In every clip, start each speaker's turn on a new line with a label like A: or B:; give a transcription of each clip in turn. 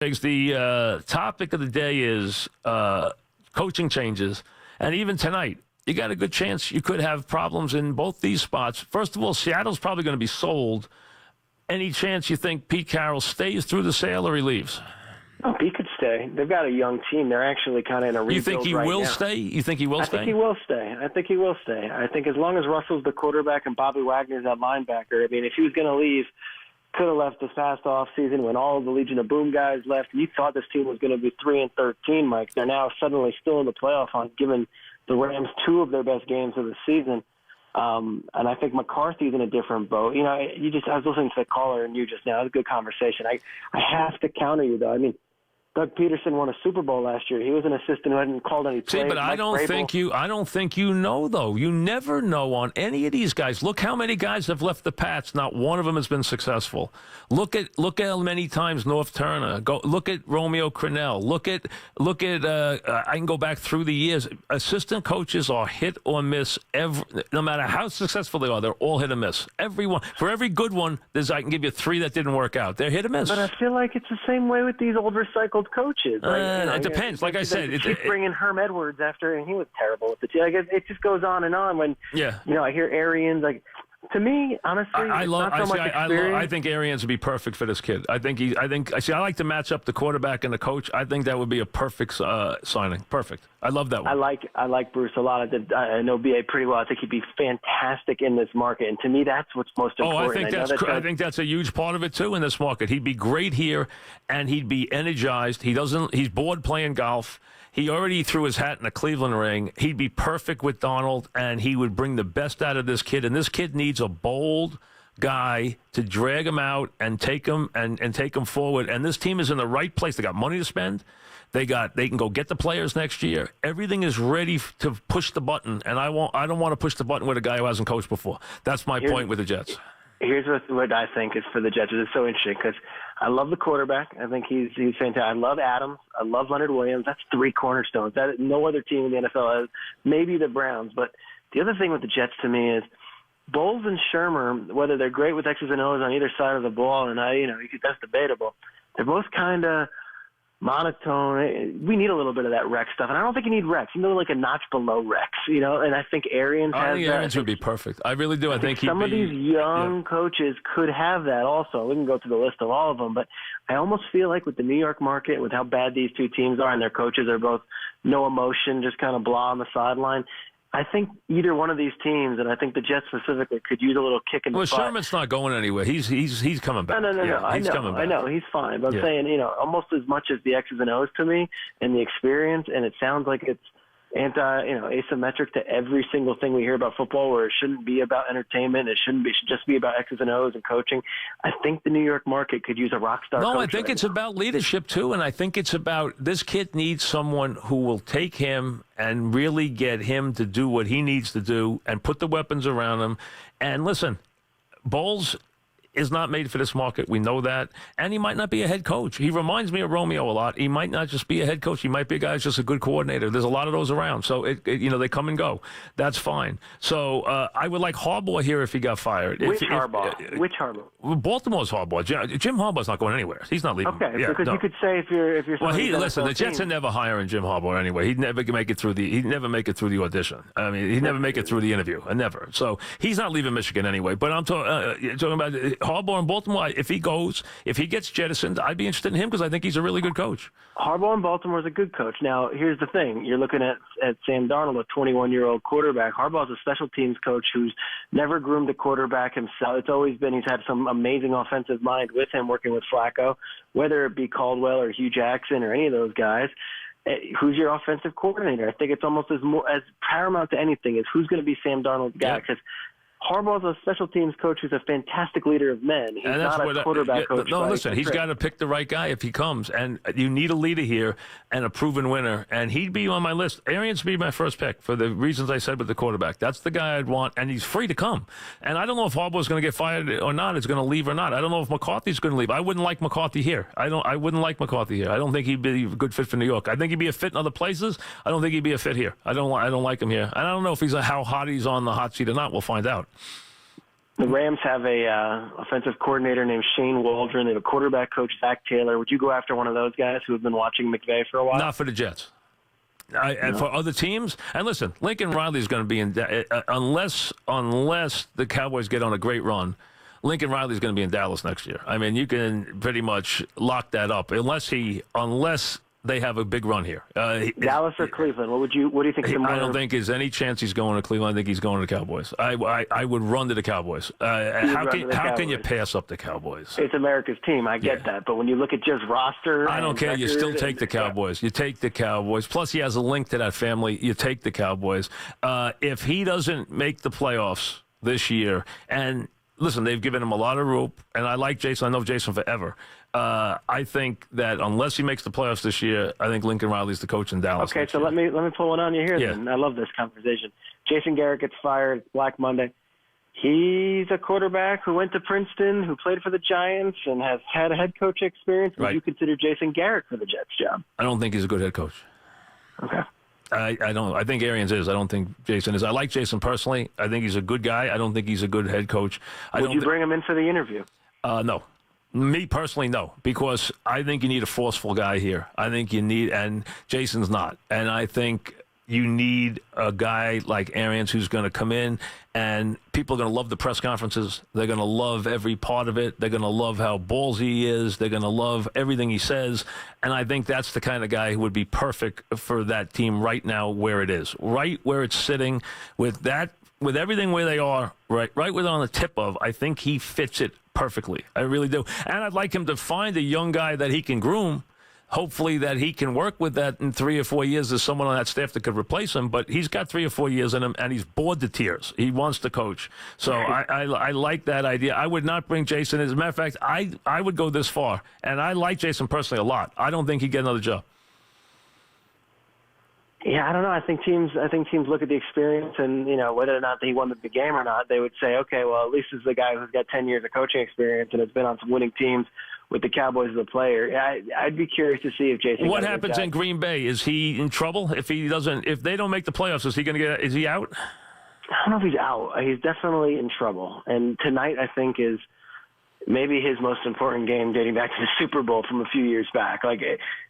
A: The topic of the day is coaching changes. And even tonight, you got a good chance you could have problems in both these spots. First of all, Seattle's probably going to be sold. Any chance you think Pete Carroll stays through the sale or he leaves?
B: Oh, he could stay. They've got a young team. They're actually kind of in a rebuild.
A: You think he will stay? You think he will stay?
B: I think he will stay. I think as long as Russell's the quarterback and Bobby Wagner's that linebacker, I mean, if he was going to leave, could have left this past off season when all of the Legion of Boom guys left. You thought this team was going to be 3-13, Mike. They're now suddenly still in the playoff hunt, giving the Rams two of their best games of the season. And I think McCarthy's in a different boat. You know, I was listening to the caller and you just now. It was a good conversation. I have to counter you, though. I mean, Doug Peterson won a Super Bowl last year. He was an assistant who hadn't called any plays.
A: See, but I don't think you know, though. You never know on any of these guys. Look how many guys have left the Pats. Not one of them has been successful. Look at how many times North Turner. Look at Romeo Crennel. Look at. I can go back through the years. Assistant coaches are hit or miss. No matter how successful they are, they're all hit or miss. Everyone. For every good one, I can give you 3 that didn't work out. They're hit or miss.
B: But I feel like it's the same way with these old recycled coaches.
A: It depends. Like I said,
B: keep bringing Herm Edwards after, and he was terrible with the team. Like it just goes on and on. When I hear Arians, like to me, honestly,
A: I think Arians would be perfect for this kid. I like to match up the quarterback and the coach. I think that would be a perfect signing. Perfect. I love that one.
B: I like Bruce a lot. I know BA pretty well. I think he'd be fantastic in this market, and to me, that's what's most important.
A: I think that's a huge part of it too in this market. He'd be great here, and he'd be energized. He's bored playing golf. He already threw his hat in a Cleveland ring. He'd be perfect with Donald, and he would bring the best out of this kid. And this kid needs a bold guy to drag him out and take him and take him forward. And this team is in the right place. They got money to spend. They can go get the players next year. Everything is ready to push the button. And I don't want to push the button with a guy who hasn't coached before. That's my point with the Jets.
B: Here's what I think is for the Jets. It's so interesting because I love the quarterback. I think he's fantastic. I love Adams. I love Leonard Williams. That's 3 cornerstones. That no other team in the NFL has. Maybe the Browns. But the other thing with the Jets to me is Bowles and Shermer, whether they're great with X's and O's on either side of the ball, and that's debatable. They're both kind of monotone. We need a little bit of that Rex stuff, and I don't think you need Rex. You know, like a notch below Rex, and I think Arians has that. I think
A: Arians would be perfect. I really do. I think
B: some of these young coaches could have that also. We can go through the list of all of them, but I almost feel like with the New York market, with how bad these two teams are, and their coaches are both no emotion, just kind of blah on the sideline, I think either one of these teams, and I think the Jets specifically, could use a little kick in the butt.
A: Well, Sherman's not going anywhere. He's coming back.
B: No. I know. He's fine. But I'm saying, almost as much as the X's and O's to me and the experience, and it sounds like it's asymmetric to every single thing we hear about football, where it shouldn't be about entertainment. It should just be about X's and O's and coaching. I think the New York market could use a rock star coach.
A: No, I think it's about leadership too, and I think it's about this kid needs someone who will take him and really get him to do what he needs to do and put the weapons around him. And listen, Bowles is not made for this market. We know that. And he might not be a head coach. He reminds me of Romeo a lot. He might not just be a head coach. He might be a guy who's just a good coordinator. There's a lot of those around. So, they come and go. That's fine. So, I would like Harbaugh here if he got fired.
B: Which Harbaugh? Which Harbaugh?
A: Baltimore's Harbaugh. Jim Harbaugh's not going anywhere. He's not leaving.
B: Okay, because you could say if you're
A: the Jets are never hiring Jim Harbaugh anyway. He'd never make it through the audition. I mean, he'd never make it through the interview. Never. So, he's not leaving Michigan anyway. But I'm talking about Harbaugh in Baltimore. If he gets jettisoned, I'd be interested in him because I think he's a really good coach.
B: Harbaugh in Baltimore is a good coach. Now, here's the thing. You're looking at Sam Darnold, a 21-year-old quarterback. Harbaugh's a special teams coach who's never groomed a quarterback himself. It's always been he's had some amazing offensive mind with him working with Flacco, whether it be Caldwell or Hugh Jackson or any of those guys. Who's your offensive coordinator? I think it's almost as paramount to anything is who's going to be Sam Darnold's guy because Harbaugh's a special teams coach who's a fantastic leader of men. He's not a quarterback coach.
A: No, listen, he's got to pick the right guy if he comes. And you need a leader here and a proven winner. And he'd be on my list. Arians would be my first pick for the reasons I said with the quarterback. That's the guy I'd want, and he's free to come. And I don't know if Harbaugh's going to get fired or not, is going to leave or not. I don't know if McCarthy's going to leave. I wouldn't like McCarthy here. I wouldn't like McCarthy here. I don't think he'd be a good fit for New York. I think he'd be a fit in other places. I don't think he'd be a fit here. I don't like him here. And I don't know if how hot he's on the hot seat or not. We'll find out.
B: The Rams have a offensive coordinator named Shane Waldron. They have a quarterback coach, Zach Taylor. Would you go after one of those guys who have been watching McVay for a while?
A: Not for the Jets. And for other teams, and listen, Lincoln Riley is going to be in unless the Cowboys get on a great run. Lincoln Riley is going to be in Dallas next year. I mean, you can pretty much lock that up unless they have a big run here.
B: Dallas or Cleveland? What do you think?
A: I don't think there's any chance he's going to Cleveland. I think he's going to the Cowboys. I would run to the Cowboys. How can you pass up the Cowboys?
B: It's America's team. I get that. But when you look at just roster,
A: I don't care. You still take the Cowboys. You take the Cowboys. Plus, he has a link to that family. You take the Cowboys. If he doesn't make the playoffs this year, and listen, they've given him a lot of rope, and I like Jason. I know Jason forever. I think that unless he makes the playoffs this year, I think Lincoln Riley's the coach in Dallas.
B: Okay, so let me pull one on you here then. I love this conversation. Jason Garrett gets fired, Black Monday. He's a quarterback who went to Princeton, who played for the Giants, and has had a head coach experience. Would you consider Jason Garrett for the Jets job?
A: I don't think he's a good head coach.
B: Okay.
A: I don't. I think Arians is. I don't think Jason is. I like Jason personally. I think he's a good guy. I don't think he's a good head coach.
B: Would you bring him in for the interview?
A: No. Me personally, no, because I think you need a forceful guy here. I think you need, and Jason's not. And I think you need a guy like Arians who's going to come in, and people are going to love the press conferences. They're going to love every part of it. They're going to love how ballsy he is. They're going to love everything he says. And I think that's the kind of guy who would be perfect for that team right now where it is, right where it's sitting with everything where they are, right where they're on the tip of. I think he fits it perfectly. I really do. And I'd like him to find a young guy that he can groom. Hopefully that he can work with that in 3 or 4 years. There's someone on that staff that could replace him, but he's got 3 or 4 years in him, and he's bored to tears. He wants to coach. So I like that idea. I would not bring Jason. As a matter of fact, I would go this far, and I like Jason personally a lot. I don't think he'd get another job.
B: Yeah, I don't know. I think teams look at the experience and, whether or not he won the game or not, they would say, okay, well, at least this is the guy who's got 10 years of coaching experience and has been on some winning teams with the Cowboys as a player. I'd be curious to see if Jason.
A: What happens in Green Bay? Is he in trouble if they don't make the playoffs? Is he out?
B: I don't know if he's out. He's definitely in trouble. And tonight, I think, is maybe his most important game dating back to the Super Bowl from a few years back. Like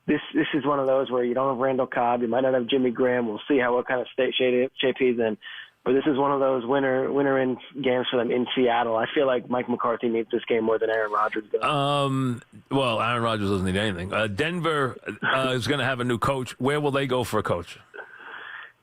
B: this is one of those where you don't have Randall Cobb, you might not have Jimmy Graham. We'll see what kind of shape he's in. But this is one of those winner in games for them in Seattle. I feel like Mike McCarthy needs this game more than Aaron Rodgers does.
A: Well, Aaron Rodgers doesn't need anything. Denver is going to have a new coach. Where will they go for a coach?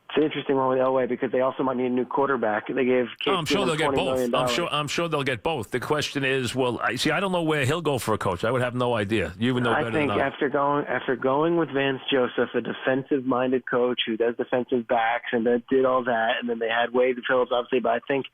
B: It's an interesting one with Elway because they also might need a new quarterback. They gave Case
A: I'm sure they'll get both. I'm sure they'll get both. The question is, I don't know where he'll go for a coach. I would have no idea. You would know better than I.
B: I think after going with Vance Joseph, a defensive-minded coach who does defensive backs and that did all that, and then they had Wade Phillips, obviously, but I think,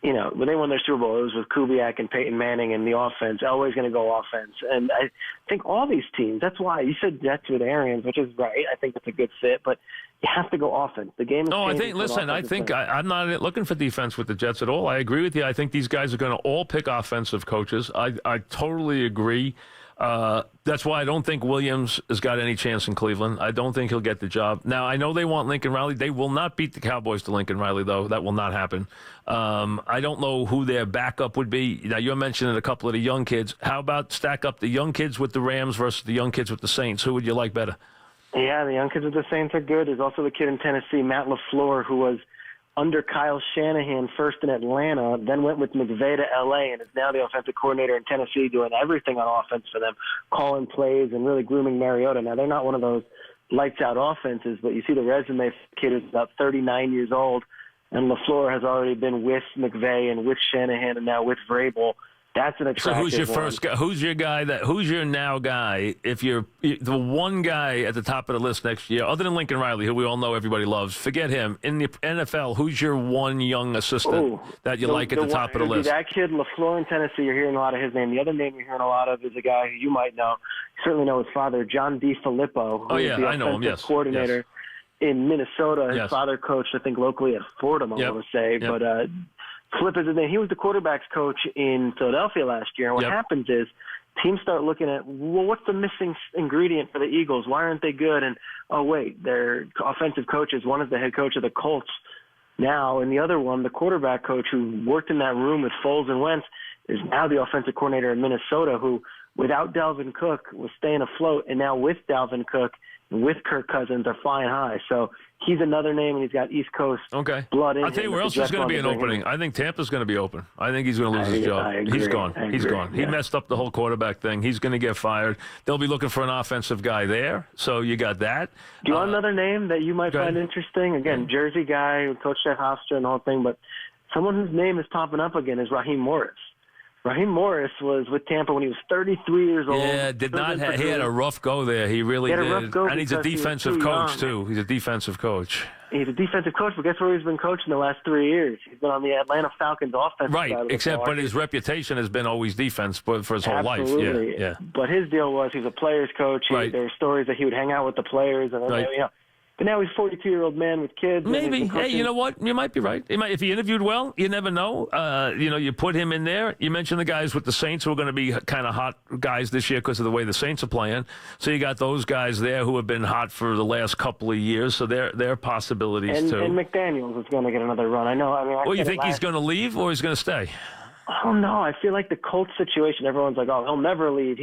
B: when they won their Super Bowl, it was with Kubiak and Peyton Manning and the offense. Elway's going to go offense. And I think all these teams, that's why you said Jets with Arians, which is right. I think it's a good fit, but you have to go offense. The game is
A: I'm not looking for defense with the Jets at all. I agree with you. I think these guys are going to all pick offensive coaches. I totally agree. That's why I don't think Williams has got any chance in Cleveland. I don't think he'll get the job. Now, I know they want Lincoln Riley. They will not beat the Cowboys to Lincoln Riley, though. That will not happen. I don't know who their backup would be. Now, you're mentioning a couple of the young kids. How about stack up the young kids with the Rams versus the young kids with the Saints? Who would you like better?
B: Yeah, the young kids with the Saints are good. There's also the kid in Tennessee, Matt LaFleur, who was under Kyle Shanahan first in Atlanta, then went with McVay to L.A., and is now the offensive coordinator in Tennessee doing everything on offense for them, calling plays and really grooming Mariota. Now, they're not one of those lights-out offenses, but you see the resume for the kid is about 39 years old, and LaFleur has already been with McVay and with Shanahan and now with Vrabel. That's an attractive
A: So who's your first guy? Who's your guy? Who's your now guy? If you're the one guy at the top of the list next year, other than Lincoln Riley, who we all know everybody loves, forget him. In the NFL, who's your one young assistant that you like at the top of the list?
B: That kid, LaFleur in Tennessee, you're hearing a lot of his name. The other name you're hearing a lot of is a guy who you might know. You certainly know his father, John DeFilippo, who is the offensive coordinator in Minnesota. His father coached, I think, locally at Fordham, I want to say. But Flip is his name. He was the quarterback's coach in Philadelphia last year. And what happens is teams start looking at, what's the missing ingredient for the Eagles? Why aren't they good? And, their offensive coaches, one is the head coach of the Colts, Now, in the other one, the quarterback coach who worked in that room with Foles and Wentz is now the offensive coordinator in Minnesota, who, without Dalvin Cook, was staying afloat, and now with Dalvin Cook and with Kirk Cousins are flying high. So he's another name, and he's got East Coast blood in him.
A: I'll tell you where else there's going to be an opening. I think Tampa's going to be open. I think he's going to lose his job. He's gone. He's gone. He messed up the whole quarterback thing. He's going to get fired. They'll be looking for an offensive guy there. So you got that.
B: Do you want another name that you might find interesting? Again, Jersey guy who coached at Hofstra and the whole thing, but someone whose name is popping up again is Raheem Morris. Raheem Morris was with Tampa when he was 33 years old.
A: Yeah, he had a rough go there. He really did. And he's a defensive coach, too. He's a defensive coach.
B: He's a defensive coach, but guess where he's been coaching the last 3 years? He's been on the Atlanta Falcons offensive side of the ball.
A: But his reputation has been always defense for his whole life. Yeah.
B: But his deal was he's a player's coach. There were stories that he would hang out with the players. And but now he's a 42-year-old man with kids.
A: Maybe. Hey, you know what? You might be right. If he interviewed well, you never know. You put him in there. You mentioned the guys with the Saints who are going to be kind of hot guys this year because of the way the Saints are playing. So you got those guys there who have been hot for the last couple of years. So they're possibilities, too.
B: And McDaniels is going to get another run. I know.
A: Well, you think he's going to leave or he's going to stay?
B: I don't know. I feel like the Colts situation, everyone's like, oh, he'll never leave.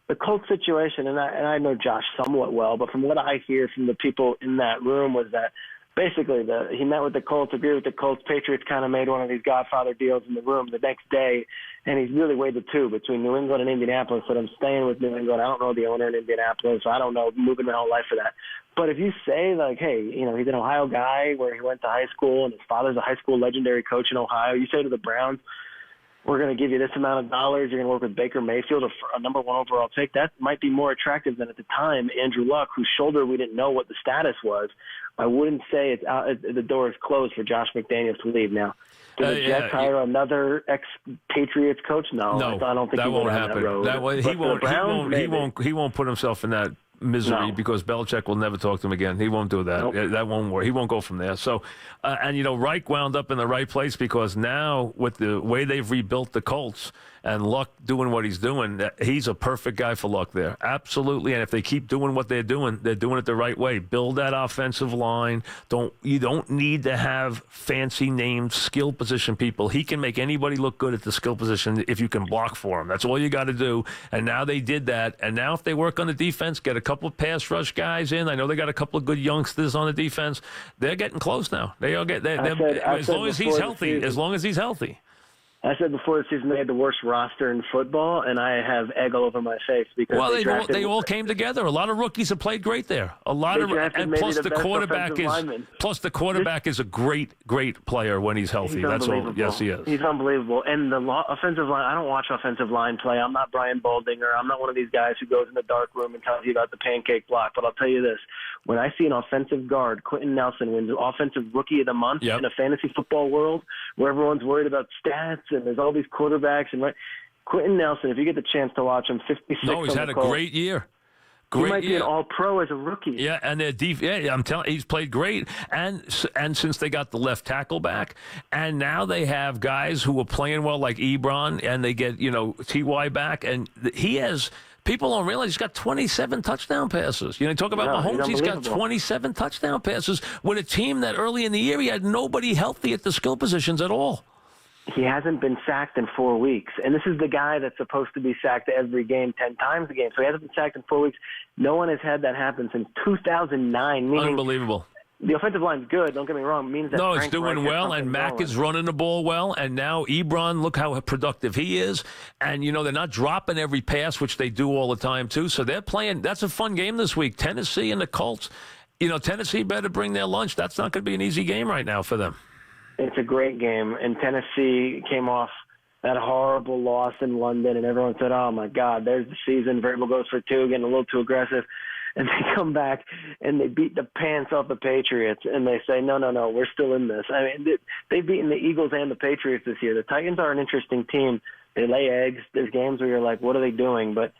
B: The Colts situation, and I know Josh somewhat well, but from what I hear from the people in that room was that basically he met with the Colts, agreed with the Colts. Patriots kind of made one of these Godfather deals in the room the next day, and he's really weighed the two between New England and Indianapolis. But I'm staying with New England. I don't know the owner in Indianapolis, so I don't know, moving my whole life for that. But if you say, like, hey, he's an Ohio guy where he went to high school and his father's a high school legendary coach in Ohio, you say to the Browns, we're going to give you this amount of dollars. You're going to work with Baker Mayfield, a number one overall pick. That might be more attractive than at the time Andrew Luck, whose shoulder we didn't know what the status was. I wouldn't say it's out, the door is closed for Josh McDaniels to leave now. Do the Jets hire another ex-Patriots coach? No, I don't think
A: that won't
B: happen.
A: He won't put himself in that misery because Belichick will never talk to him again. He won't do that.
B: Nope.
A: That won't work. He won't go from there. So, Reich wound up in the right place because now with the way they've rebuilt the Colts and Luck doing what he's doing, he's a perfect guy for Luck there. Absolutely. And if they keep doing what they're doing it the right way. Build that offensive line. You don't need to have fancy named skill position people. He can make anybody look good at the skill position if you can block for him. That's all you got to do. And now they did that. And now if they work on the defense, get a couple of pass rush guys in. I know they got a couple of good youngsters on the defense. They're getting close now. As long as he's healthy.
B: I said before the season they had the worst roster in football, and I have egg all over my face because
A: they all came together. A lot of rookies have played great there. Plus the quarterback is a great player when he's healthy. That's all. Yes, he is.
B: He's unbelievable. And the offensive line. I don't watch offensive line play. I'm not Brian Baldinger. I'm not one of these guys who goes in the dark room and tells you about the pancake block. But I'll tell you this: when I see an offensive guard, Quentin Nelson, wins Offensive Rookie of the Month in a fantasy football world where everyone's worried about stats and there's all these quarterbacks Quentin Nelson, if you get the chance to watch him, 56.
A: No, he's had a great year.
B: He might be an all-pro as a rookie.
A: Yeah, and I'm telling you, he's played great. And since they got the left tackle back, and now they have guys who are playing well like Ebron, and they get Ty back, and he has. People don't realize he's got 27 touchdown passes. Talk about Mahomes. He's got 27 touchdown passes with a team that early in the year he had nobody healthy at the skill positions at all.
B: He hasn't been sacked in 4 weeks. And this is the guy that's supposed to be sacked every game, 10 times a game. So he hasn't been sacked in 4 weeks. No one has had that happen since 2009.
A: Unbelievable.
B: The offensive line's good, don't get me wrong. It means that
A: it's doing well, and Mack is running the ball well, and now Ebron, look how productive he is. And, they're not dropping every pass, which they do all the time, too. So they're playing. That's a fun game this week. Tennessee and the Colts. Tennessee better bring their lunch. That's not going to be an easy game right now for them.
B: It's a great game, and Tennessee came off that horrible loss in London, and everyone said, oh, my God, there's the season. Vrabel goes for two, getting a little too aggressive. And they come back, and they beat the pants off the Patriots, and they say, no, we're still in this. I mean, they've beaten the Eagles and the Patriots this year. The Titans are an interesting team. They lay eggs. There's games where you're like, what are they doing? But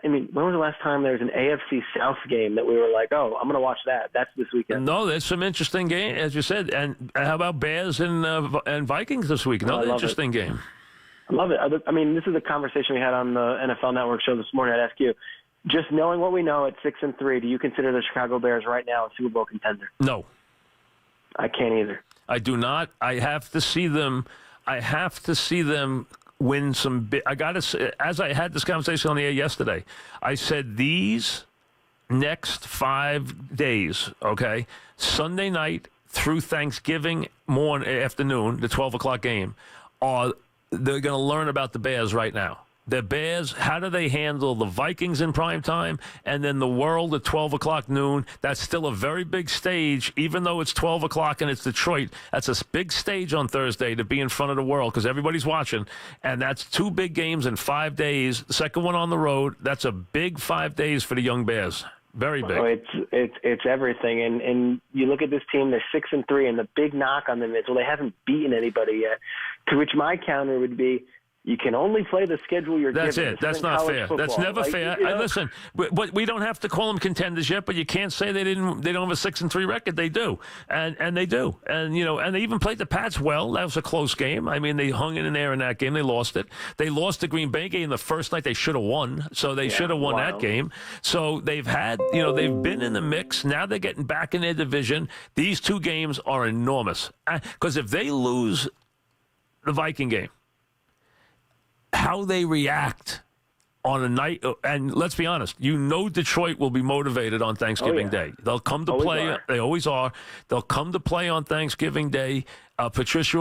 B: when was the last time there was an AFC South game that we were like, oh, I'm going to watch that? That's this weekend.
A: No, there's some interesting game, as you said. And how about Bears and Vikings this week? Another interesting game.
B: I love it. This is a conversation we had on the NFL Network show this morning. I'd ask you, just knowing what we know at 6-3, do you consider the Chicago Bears right now a Super Bowl contender?
A: No.
B: I can't either.
A: I do not. I have to see them. Win some. I got to say, as I had this conversation on the air yesterday, I said these next 5 days, okay, Sunday night through Thanksgiving afternoon, the 12 o'clock game, they're going to learn about the Bears right now. The Bears, how do they handle the Vikings in prime time and then the world at 12 o'clock noon? That's still a very big stage, even though it's 12 o'clock and it's Detroit. That's a big stage on Thursday to be in front of the world because everybody's watching. And that's 2 big games in 5 days. The second one on the road. That's a big 5 days for the young Bears. Very big.
B: Oh, it's everything. And you look at this team, they're 6-3, and the big knock on them is, well, they haven't beaten anybody yet. To which my counter would be, you can only play the schedule you're given.
A: That's it. That's not fair.
B: Football.
A: That's never fair. Listen, but we don't have to call them contenders yet. But you can't say they don't have a 6-3 record. They do, and they do, and and they even played the Pats well. That was a close game. I mean, they hung in there in that game. They lost it. They lost the Green Bay game the first night. They should have won. So they should have won that game. So they've had, they've been in the mix. Now they're getting back in their division. These 2 games are enormous because if they lose the Viking game, how they react on a night, and let's be honest, Detroit will be motivated on Thanksgiving Day. They'll come to play. They always are. They'll come to play on Thanksgiving Day. Patricia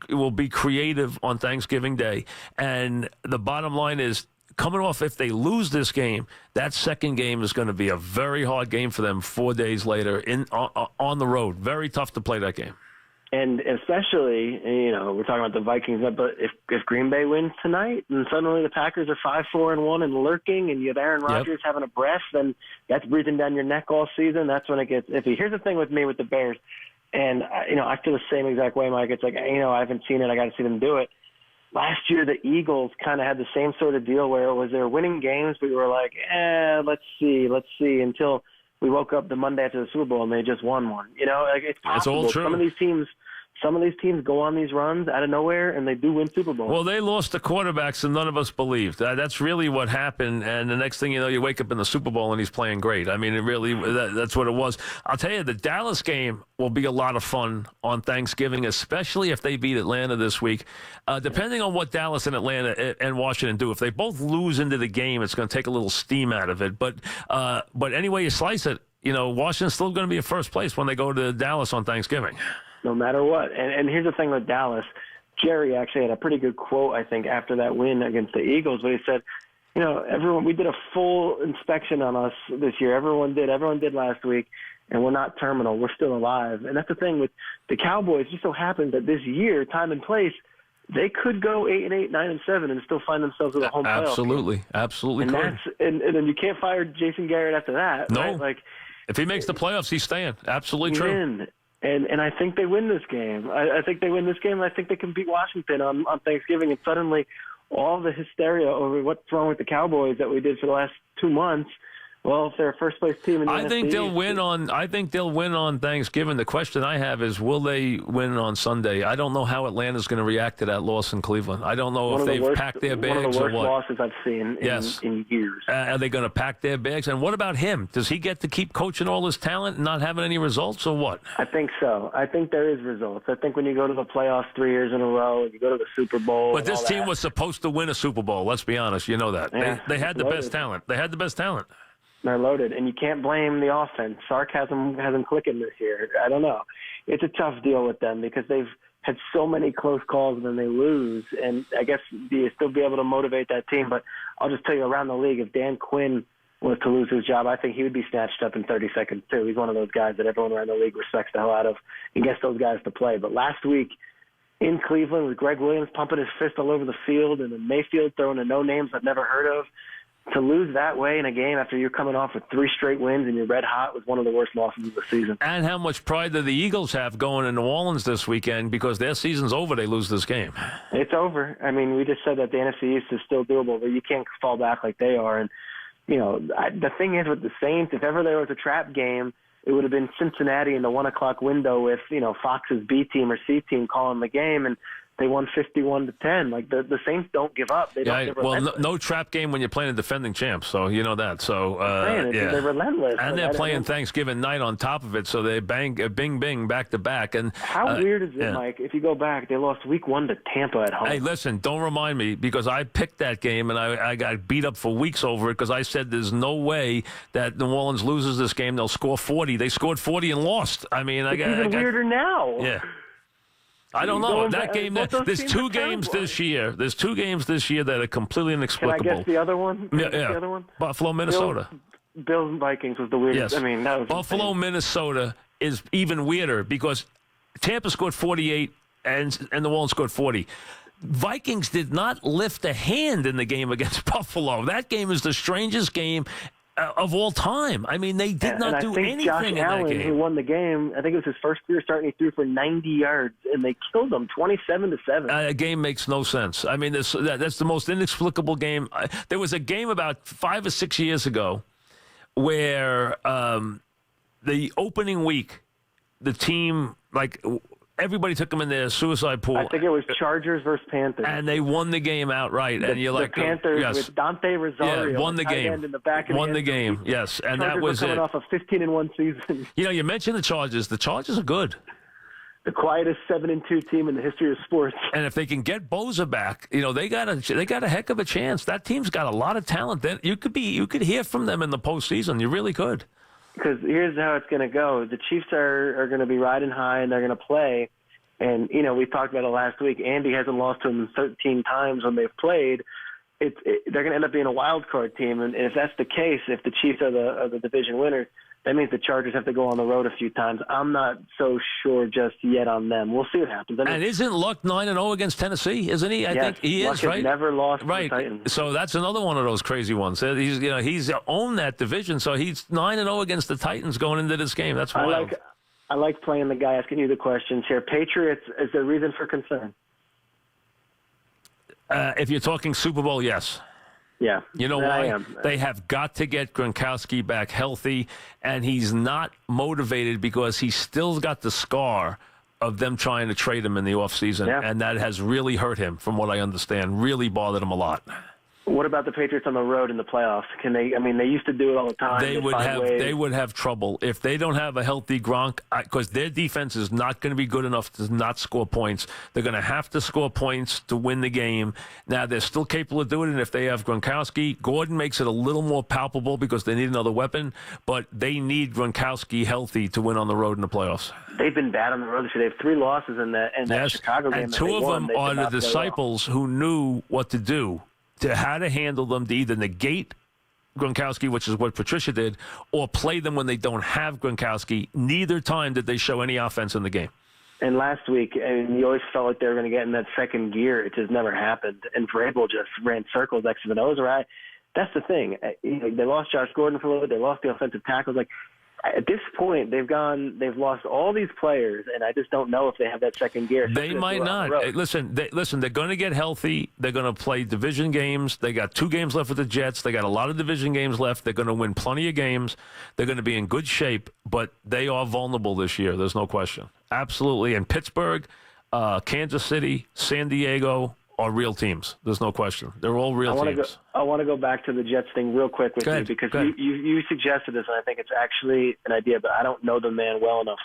A: will be creative on Thanksgiving Day, and the bottom line is, coming off, if they lose this game, that second game is going to be a very hard game for them 4 days later on the road. Very tough to play that game.
B: And especially, we're talking about the Vikings, but if Green Bay wins tonight and suddenly the Packers are 5-4-1 and lurking and you have Aaron Rodgers having a breath, then that's breathing down your neck all season. That's when it gets iffy. Here's the thing with me with the Bears, and I feel the same exact way, Mike. It's like, I haven't seen it. I got to see them do it. Last year, the Eagles kind of had the same sort of deal where it was they're winning games, but we were like, let's see, until we woke up the Monday after the Super Bowl and they just won one. It's possible.
A: It's all true.
B: Some of these teams go on these runs out of nowhere, and they do win Super Bowls.
A: Well, they lost the quarterbacks, and none of us believed. That's really what happened, and the next thing you know, you wake up in the Super Bowl, and he's playing great. I mean, that's what it was. I'll tell you, the Dallas game will be a lot of fun on Thanksgiving, especially if they beat Atlanta this week. Depending on what Dallas and Atlanta and Washington do, if they both lose into the game, it's going to take a little steam out of it. But any way you slice it, Washington's still going to be in first place when they go to Dallas on Thanksgiving.
B: No matter what. And here's the thing with Dallas. Jerry actually had a pretty good quote, I think, after that win against the Eagles, where he said, we did a full inspection on us this year. Everyone did last week, and we're not terminal. We're still alive. And that's the thing with the Cowboys. It just so happens that this year, time and place, they could go 8-8, 9-7, and still find themselves with a home playoff.
A: Absolutely.
B: And then you can't fire Jason Garrett after that.
A: No.
B: Right? Like,
A: if he makes the playoffs, he's staying. Absolutely true.
B: And I think they win this game. I think they win this game, and I think they can beat Washington on Thanksgiving. And suddenly, all the hysteria over what's wrong with the Cowboys that we did for the last 2 months, well, if they're a first-place team in the NFC,
A: I think they'll win on Thanksgiving. The question I have is, will they win on Sunday? I don't know how Atlanta's going to react to that loss in Cleveland. I don't know if they've packed their bags or what.
B: One of the worst losses I've seen in years.
A: Are they going to pack their bags? And what about him? Does he get to keep coaching all his talent and not having any results, or what?
B: I think so. I think there is results. I think when you go to the playoffs 3 years in a row, and you go to the Super Bowl.
A: But this team was supposed to win a Super Bowl. Let's be honest. You know that.
B: Yeah,
A: they had the best talent. They had the best talent.
B: They're loaded, and you can't blame the offense. Sarcasm hasn't clicking this year. I don't know. It's a tough deal with them because they've had so many close calls and then they lose, and I guess you still be able to motivate that team. But I'll just tell you, around the league, if Dan Quinn was to lose his job, I think he would be snatched up in 30 seconds too. He's one of those guys that everyone around the league respects the hell out of and gets those guys to play. But last week in Cleveland with Greg Williams pumping his fist all over the field and then Mayfield throwing to no names I've never heard of, to lose that way in a game after you're coming off with 3 straight wins and you're red hot was one of the worst losses of the season.
A: And how much pride do the Eagles have going to New Orleans this weekend because their season's over, they lose this game.
B: It's over. I mean, we just said that the NFC East is still doable, but you can't fall back like they are. And, the thing is with the Saints, if ever there was a trap game, it would have been Cincinnati in the 1 o'clock window with, Fox's B team or C team calling the game. And They won 51-10. Like the Saints don't give up. They don't.
A: Well, no trap game when you're playing a defending champ, so you know that. So
B: they're relentless,
A: and they're playing Thanksgiving night on top of it, so they bang, bing, bing, back to back. And
B: how weird is it, Mike? If you go back, they lost Week 1 to Tampa at home.
A: Hey, listen, don't remind me because I picked that game and I got beat up for weeks over it because I said there's no way that New Orleans loses this game. They'll score 40. They scored 40 and lost. I mean,
B: it's even weirder now.
A: Yeah. I don't know. That game, there's two games this year. There's two games this year that are completely inexplicable.
B: Can I guess the other one?
A: The other one? Buffalo, Minnesota.
B: Bills Vikings was the weirdest.
A: Yes.
B: I mean, that was
A: Buffalo,
B: insane.
A: Minnesota is even weirder because Tampa scored 48 and New Orleans scored 40. Vikings did not lift a hand in the game against Buffalo. That game is the strangest game of all time. I mean, they did not do anything
B: Josh
A: in
B: Allen,
A: that game.
B: who won the game, I think it was his first career starting, he threw for 90 yards, and they killed him 27-7.
A: A game makes no sense. I mean, that's the most inexplicable game. There was a game about 5 or 6 years ago where the opening week, the team, everybody took them in their suicide pool.
B: I think it was Chargers versus Panthers.
A: And they won the game outright. And you're like,
B: the Panthers
A: yes.
B: with Dante Rosario.
A: Won the game.
B: In the back of
A: won the game, yes. And
B: Chargers
A: that was
B: were coming
A: it.
B: off a 15-1 season.
A: You know, you mentioned the Chargers. The Chargers are good.
B: The quietest 7-2 team in the history of sports.
A: And if they can get Bosa back, you know, they got a heck of a chance. That team's got a lot of talent. You could hear from them in the postseason. You really could.
B: Because here's how it's going to go. The Chiefs are going to be riding high, and they're going to play. And, you know, we talked about it last week. Andy hasn't lost to them 13 times when they've played. They're going to end up being a wild card team. And if that's the case, if the Chiefs are the division winners, that means the Chargers have to go on the road a few times. I'm not so sure just yet on them. We'll see what happens.
A: And isn't Luck 9-0 against Tennessee? Isn't he? I think he
B: Luck
A: is, right?
B: Has never lost
A: right.
B: to the Titans.
A: So that's another one of those crazy ones. He's owned that division, so he's 9-0 against the Titans going into this game. That's wild.
B: I like playing the guy asking you the questions here. Patriots, is there reason for concern?
A: If you're talking Super Bowl, yes.
B: Yeah.
A: You know why? They have got to get Gronkowski back healthy, and he's not motivated because he's still got the scar of them trying to trade him in the offseason, and that has really hurt him, from what I understand, really bothered him a lot.
B: What about the Patriots on the road in the playoffs? Can they? I mean, they used to do it all the time.
A: They would have trouble if they don't have a healthy Gronk, because their defense is not going to be good enough to not score points. They're going to have to score points to win the game. Now, they're still capable of doing it if they have Gronkowski. Gordon makes it a little more palpable because they need another weapon, but they need Gronkowski healthy to win on the road in the playoffs.
B: They've been bad on the road. They have 3 losses in that Chicago game.
A: And 2 of them are the disciples who knew what to do, to how to handle them, to either negate Gronkowski, which is what Patricia did, or play them when they don't have Gronkowski. Neither time did they show any offense in the game.
B: And last week, you always felt like they were going to get in that second gear. It just never happened. And Vrabel just ran circles, X's and O's. Right? That's the thing. They lost Josh Gordon for a little bit. They lost the offensive tackles. At this point, they've lost all these players, and I just don't know if they have that second gear.
A: They might not. Listen, they're going to get healthy. They're going to play division games. They got 2 games left with the Jets. They got a lot of division games left. They're going to win plenty of games. They're going to be in good shape, but they are vulnerable this year. There's no question. Absolutely. And Pittsburgh, Kansas City, San Diego are real teams. There's no question. They're all real teams.
B: I want to go back to the Jets thing real quick with you, because you suggested this, and I think it's actually an idea, but I don't know the man well enough.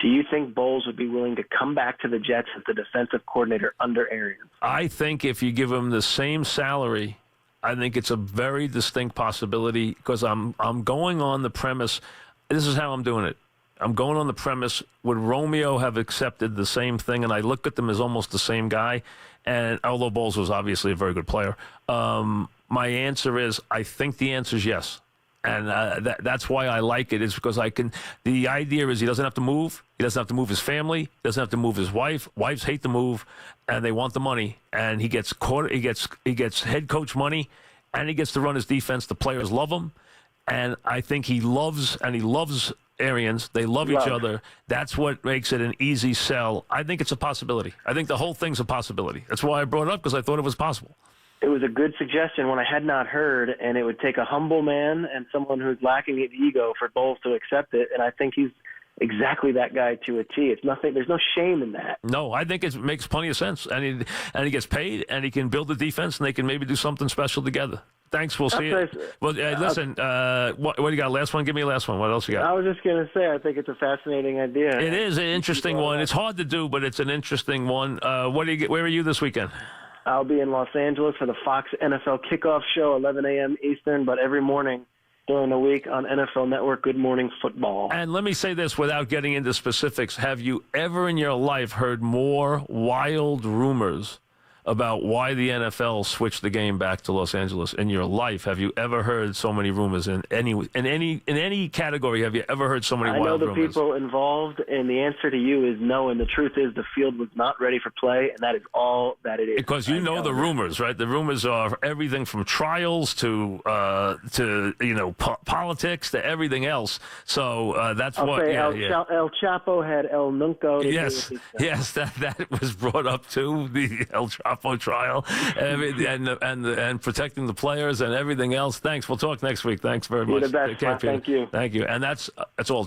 B: Do you think Bowles would be willing to come back to the Jets as the defensive coordinator under Arians?
A: I think if you give him the same salary, I think it's a very distinct possibility, because I'm going on the premise. This is how I'm doing it. I'm going on the premise, would Romeo have accepted the same thing? And I look at them as almost the same guy. And although Bowles was obviously a very good player, my answer is, I think the answer is yes. And that's why I like it, is because the idea is he doesn't have to move. He doesn't have to move his family. He doesn't have to move his wife. Wives hate to move, and they want the money. And he gets head coach money, and he gets to run his defense. The players love him. And I think he loves Arians. They love each other. That's what makes it an easy sell. I think it's a possibility. I think the whole thing's a possibility. That's why I brought it up, because I thought it was possible.
B: It was a good suggestion, one I had not heard, and it would take a humble man and someone who's lacking in ego for Bowles to accept it. And I think he's exactly that guy to a T. It's nothing. There's no shame in that.
A: No, I think it makes plenty of sense, and he gets paid, and he can build the defense, and they can maybe do something special together. Thanks. We'll see you. Well, listen, what do you got? Last one? Give me a last one. What else you got?
B: I was just going to say, I think it's a fascinating idea.
A: It is an interesting one. It's hard to do, but it's an interesting one. Where are you this weekend?
B: I'll be in Los Angeles for the Fox NFL kickoff show, 11 a.m. Eastern, but every morning during the week on NFL Network, Good Morning Football.
A: And let me say this without getting into specifics. Have you ever in your life heard more wild rumors about why the NFL switched the game back to Los Angeles in your life? Have you ever heard so many rumors in any category? Have you ever heard so many wild rumors?
B: I know the people involved, and the answer to you is no. And the truth is, the field was not ready for play, and that is all that it is.
A: Because you know the rumors, right? The rumors are everything from trials to politics to everything else. So that's
B: I'll
A: what.
B: Say El Chapo had El Nunco.
A: Yes, that was brought up too. The El Chapo trial, and protecting the players and everything else. Thanks. We'll talk next week. Thanks very much.
B: You're the best. Thank you.
A: Thank you. And that's all.